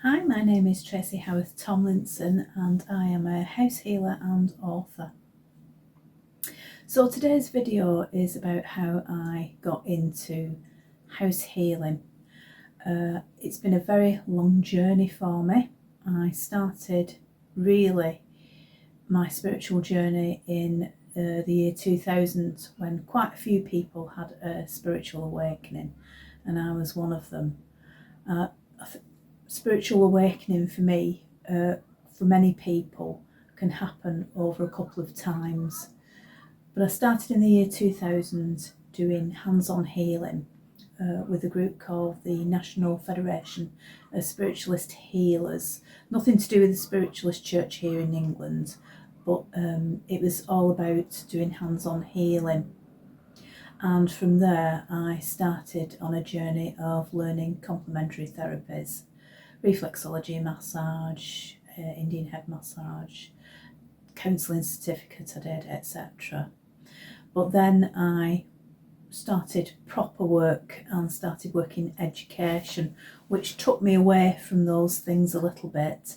Hi, my name is Tracy Howarth Tomlinson and I am a house healer and author. So today's video is about how I got into house healing. It's been a very long journey for me. I started really my spiritual journey in the year 2000 when quite a few people had a spiritual awakening and I was one of them. Spiritual awakening for me, for many people, can happen over a couple of times. But I started in the year 2000 doing hands-on healing with a group called the National Federation of Spiritualist Healers. Nothing to do with the Spiritualist Church here in England, but it was all about doing hands-on healing. And from there I started on a journey of learning complementary therapies. Reflexology, massage, Indian head massage, counselling certificate I did, etc. But then I started proper work and started working education, which took me away from those things a little bit.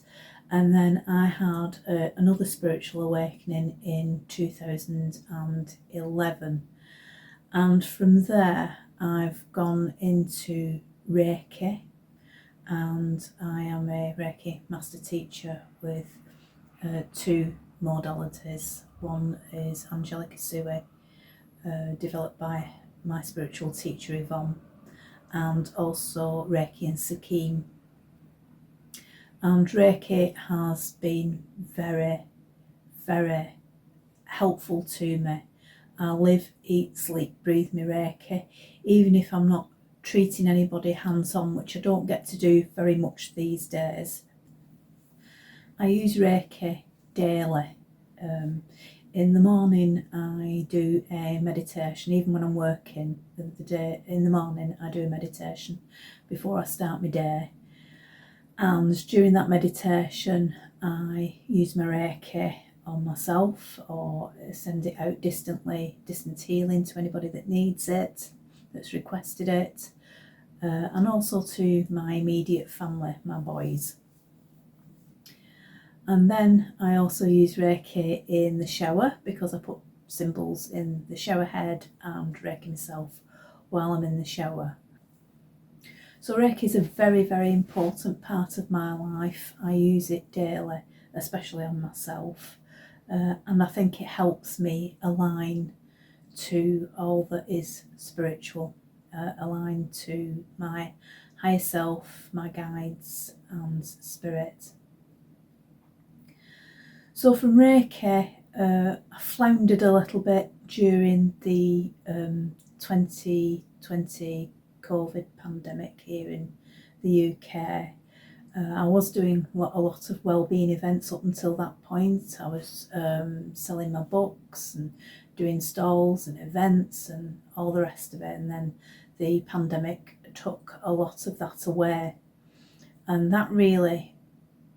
And then I had another spiritual awakening in 2011. And from there I've gone into Reiki, and I am a Reiki master teacher with two modalities. One is Angelic Asui, developed by my spiritual teacher Yvonne, and also Reiki and Sakim. And Reiki has been very, very helpful to me. I live, eat, sleep, breathe my Reiki, even if I'm not treating anybody hands-on, which I don't get to do very much these days. I use Reiki daily. In the morning I do a meditation. Even when I'm working the day, in the morning I do a meditation before I start my day, and during that meditation I use my Reiki on myself or send it out distant healing to anybody that needs it, that's requested it, and also to my immediate family, my boys. And then I also use Reiki in the shower, because I put symbols in the shower head and Reiki myself while I'm in the shower. So Reiki is a very, very important part of my life. I use it daily, especially on myself, and I think it helps me align to all that is spiritual, align to my higher self, my guides and spirit. So from Reiki, I floundered a little bit during the 2020 COVID pandemic here in the UK. I was doing a lot of wellbeing events up until that point. I was selling my books and doing stalls and events and all the rest of it, and then the pandemic took a lot of that away, and that really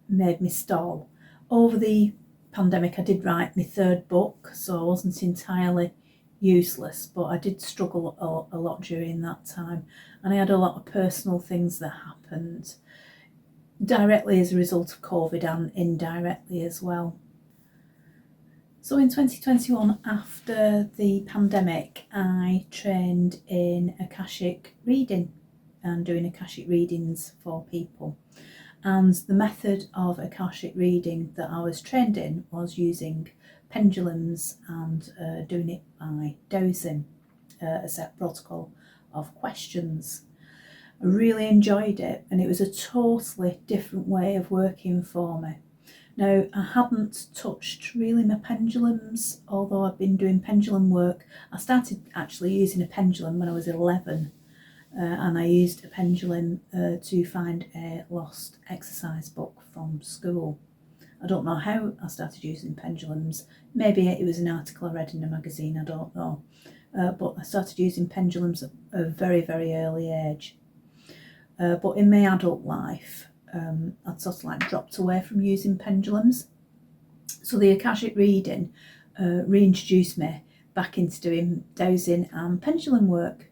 made me stall. Over the pandemic I did write my third book, so I wasn't entirely useless, but I did struggle a lot during that time, and I had a lot of personal things that happened directly as a result of COVID and indirectly as well. So in 2021, after the pandemic, I trained in Akashic reading and doing Akashic readings for people. And the method of Akashic reading that I was trained in was using pendulums and doing it by dowsing, a set protocol of questions. I really enjoyed it, and it was a totally different way of working for me. Now, I hadn't touched really my pendulums, although I've been doing pendulum work. I started actually using a pendulum when I was 11. And I used a pendulum to find a lost exercise book from school. I don't know how I started using pendulums. Maybe it was an article I read in a magazine, I don't know. But I started using pendulums at a very, very early age. But in my adult life, I'd sort of like dropped away from using pendulums. So the Akashic reading reintroduced me back into doing dowsing and pendulum work.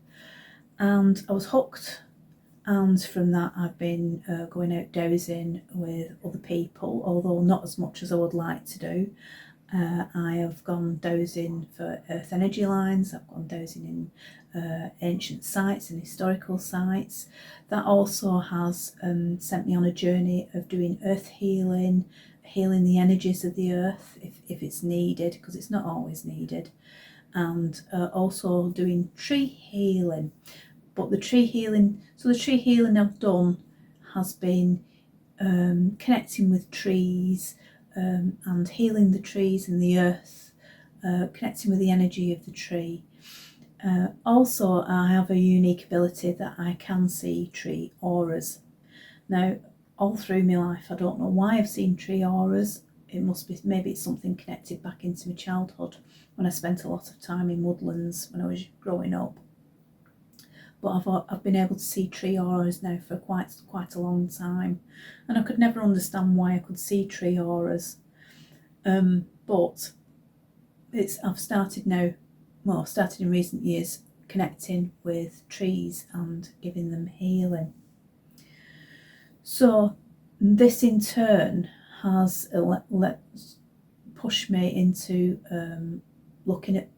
And I was hooked, and from that I've been going out dowsing with other people, although not as much as I would like to do. I have gone dowsing for earth energy lines, I've gone dowsing in ancient sites and historical sites. That also has sent me on a journey of doing earth healing, healing the energies of the earth if it's needed, because it's not always needed, and also doing tree healing. But the tree healing I've done has been connecting with trees, and healing the trees and the earth, connecting with the energy of the tree. Also, I have a unique ability that I can see tree auras. Now, all through my life, I don't know why I've seen tree auras. It must be, maybe it's something connected back into my childhood when I spent a lot of time in woodlands when I was growing up. But I've been able to see tree auras now for quite a long time, and I could never understand why I could see tree auras. But I've started now. Well, I've started in recent years connecting with trees and giving them healing. So this in turn has pushed me into looking at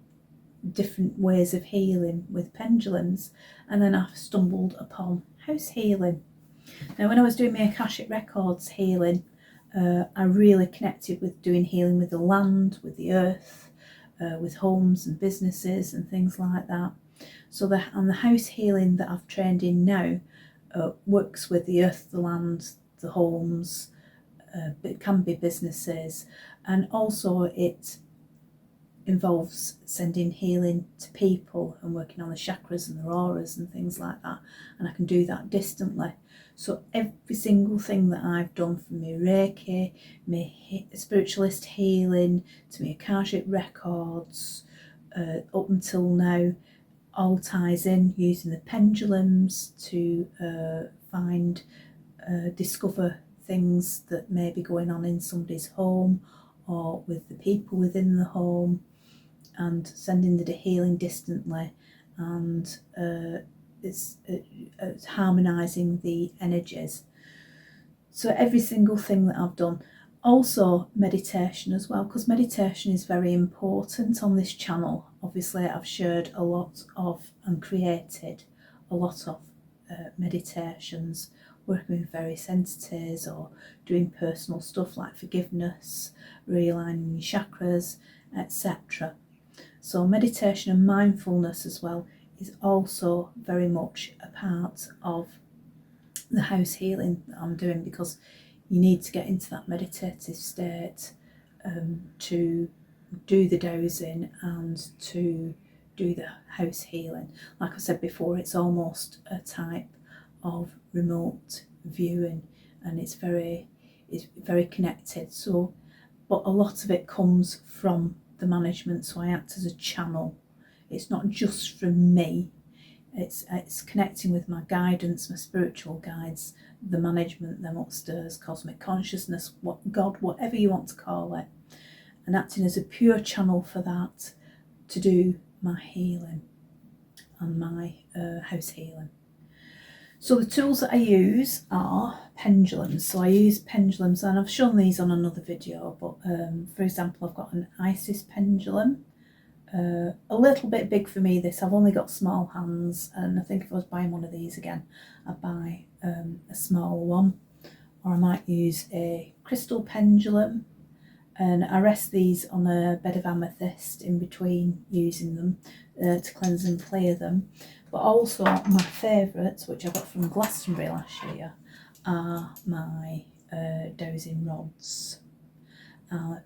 different ways of healing with pendulums, and then I've stumbled upon house healing. Now, when I was doing my Akashic Records healing, I really connected with doing healing with the land, with the earth, with homes and businesses and things like that. So the house healing that I've trained in now works with the earth, the land, the homes, it can be businesses, and also it involves sending healing to people and working on the chakras and the auras and things like that, and I can do that distantly. So every single thing that I've done, from my Reiki, my spiritualist healing, to my Akashic Records, up until now, all ties in using the pendulums to discover things that may be going on in somebody's home or with the people within the home, and sending the healing distantly, and it's harmonising the energies. So every single thing that I've done. Also meditation as well, because meditation is very important on this channel. Obviously I've shared a lot of and created a lot of meditations, working with various entities or doing personal stuff like forgiveness, realigning your chakras, etc. So meditation and mindfulness as well is also very much a part of the house healing that I'm doing, because you need to get into that meditative state to do the dowsing and to do the house healing. Like I said before, it's almost a type of remote viewing, and it's very connected. So, but a lot of it comes from the management, so I act as a channel. It's not just from me, it's connecting with my guidance, my spiritual guides, the management, them upstairs, cosmic consciousness, God, whatever you want to call it, and acting as a pure channel for that to do my healing and my house healing. So the tools that I use are pendulums. So I use pendulums, and I've shown these on another video, but for example, I've got an Isis pendulum. A little bit big for me, this. I've only got small hands, and I think if I was buying one of these again, I'd buy a smaller one. Or I might use a crystal pendulum, and I rest these on a bed of amethyst in between using them to cleanse and clear them. But also my favourites, which I got from Glastonbury last year, are my dowsing rods,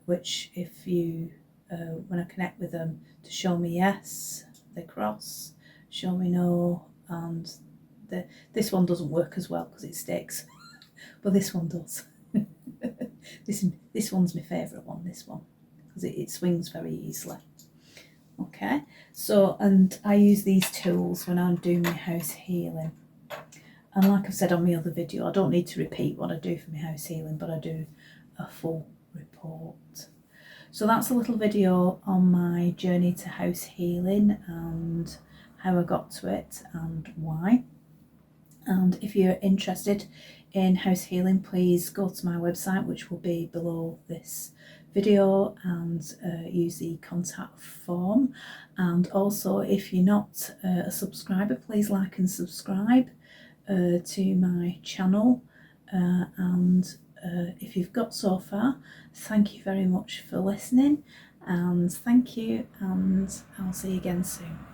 which if you, when I connect with them, to show me yes, they cross, show me no, and this one doesn't work as well because it sticks, but this one does. This one's my favourite one, this one, because it swings very easily. Okay, so, and I use these tools when I'm doing my house healing. And like I've said on my other video, I don't need to repeat what I do for my house healing, but I do a full report. So that's a little video on my journey to house healing and how I got to it and why. And if you're interested in house healing, please go to my website, which will be below this video, and use the contact form. And also, if you're not a subscriber, please like and subscribe to my channel. And if you've got so far, thank you very much for listening, and thank you, and I'll see you again soon.